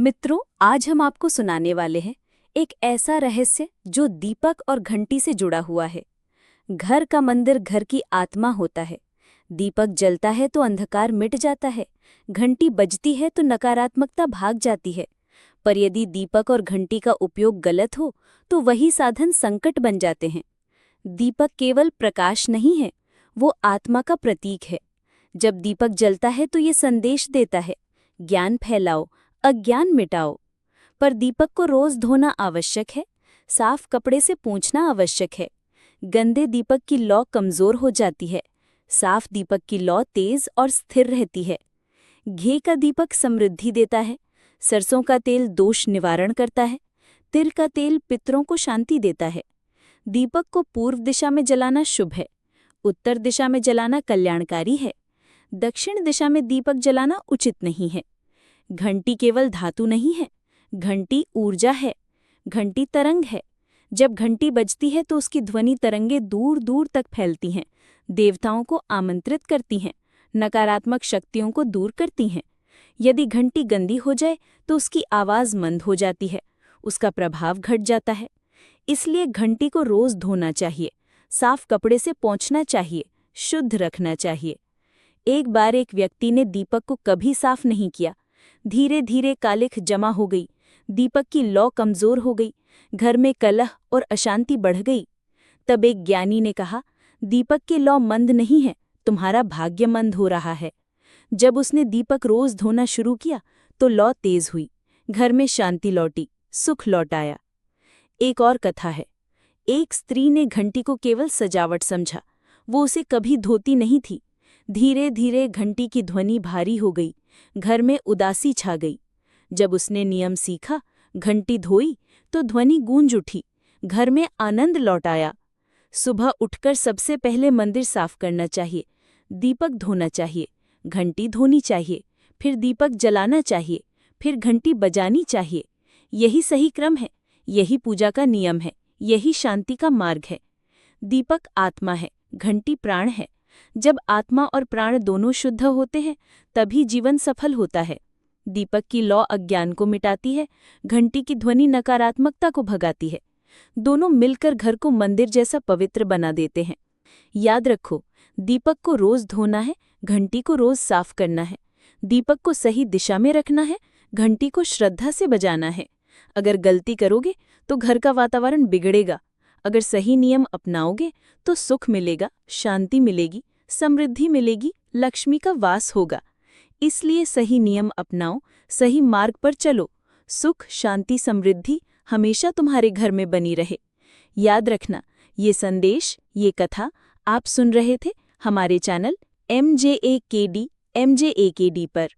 मित्रों, आज हम आपको सुनाने वाले हैं एक ऐसा रहस्य जो दीपक और घंटी से जुड़ा हुआ है। घर का मंदिर घर की आत्मा होता है। दीपक जलता है तो अंधकार मिट जाता है, घंटी बजती है तो नकारात्मकता भाग जाती है। पर यदि दीपक और घंटी का उपयोग गलत हो तो वही साधन संकट बन जाते हैं। दीपक केवल प्रकाश नहीं है, वो आत्मा का प्रतीक है। जब दीपक जलता है तो ये संदेश देता है, ज्ञान फैलाओ, अज्ञान मिटाओ। पर दीपक को रोज धोना आवश्यक है, साफ कपड़े से पोंछना आवश्यक है। गंदे दीपक की लौ कमजोर हो जाती है, साफ दीपक की लौ तेज और स्थिर रहती है। घी का दीपक समृद्धि देता है, सरसों का तेल दोष निवारण करता है, तिल का तेल पितरों को शांति देता है। दीपक को पूर्व दिशा में जलाना शुभ है, उत्तर दिशा में जलाना कल्याणकारी है, दक्षिण दिशा में दीपक जलाना उचित नहीं है। घंटी केवल धातु नहीं है, घंटी ऊर्जा है, घंटी तरंग है। जब घंटी बजती है तो उसकी ध्वनि तरंगे दूर दूर तक फैलती हैं, देवताओं को आमंत्रित करती हैं, नकारात्मक शक्तियों को दूर करती हैं। यदि घंटी गंदी हो जाए तो उसकी आवाज मंद हो जाती है, उसका प्रभाव घट जाता है। इसलिए घंटी को रोज धोना चाहिए, साफ कपड़े से पोंछना चाहिए, शुद्ध रखना चाहिए। एक बार एक व्यक्ति ने दीपक को कभी साफ नहीं किया। धीरे धीरे कालिख जमा हो गई, दीपक की लौ कमजोर हो गई, घर में कलह और अशांति बढ़ गई। तब एक ज्ञानी ने कहा, दीपक की लौ मंद नहीं है, तुम्हारा भाग्य मंद हो रहा है। जब उसने दीपक रोज धोना शुरू किया तो लौ तेज हुई, घर में शांति लौटी, सुख लौट आया। एक और कथा है। एक स्त्री ने घंटी को केवल सजावट समझा, वो उसे कभी धोती नहीं थी। धीरे धीरे घंटी की ध्वनि भारी हो गई, घर में उदासी छा गई। जब उसने नियम सीखा, घंटी धोई तो ध्वनि गूंज उठी, घर में आनंद लौट आया। सुबह उठकर सबसे पहले मंदिर साफ करना चाहिए, दीपक धोना चाहिए, घंटी धोनी चाहिए, फिर दीपक जलाना चाहिए, फिर घंटी बजानी चाहिए। यही सही क्रम है, यही पूजा का नियम है, यही शांति का मार्ग है। दीपक आत्मा है, घंटी प्राण है। जब आत्मा और प्राण दोनों शुद्ध होते हैं तभी जीवन सफल होता है। दीपक की लौ अज्ञान को मिटाती है, घंटी की ध्वनि नकारात्मकता को भगाती है। दोनों मिलकर घर को मंदिर जैसा पवित्र बना देते हैं। याद रखो, दीपक को रोज धोना है, घंटी को रोज साफ करना है। दीपक को सही दिशा में रखना है, घंटी को श्रद्धा से बजाना है। अगर गलती करोगे तो घर का वातावरण बिगड़ेगा। अगर सही नियम अपनाओगे तो सुख मिलेगा, शांति मिलेगी, समृद्धि मिलेगी, लक्ष्मी का वास होगा। इसलिए सही नियम अपनाओ, सही मार्ग पर चलो। सुख, शांति, समृद्धि हमेशा तुम्हारे घर में बनी रहे। याद रखना, ये संदेश, ये कथा आप सुन रहे थे हमारे चैनल MJAKD पर।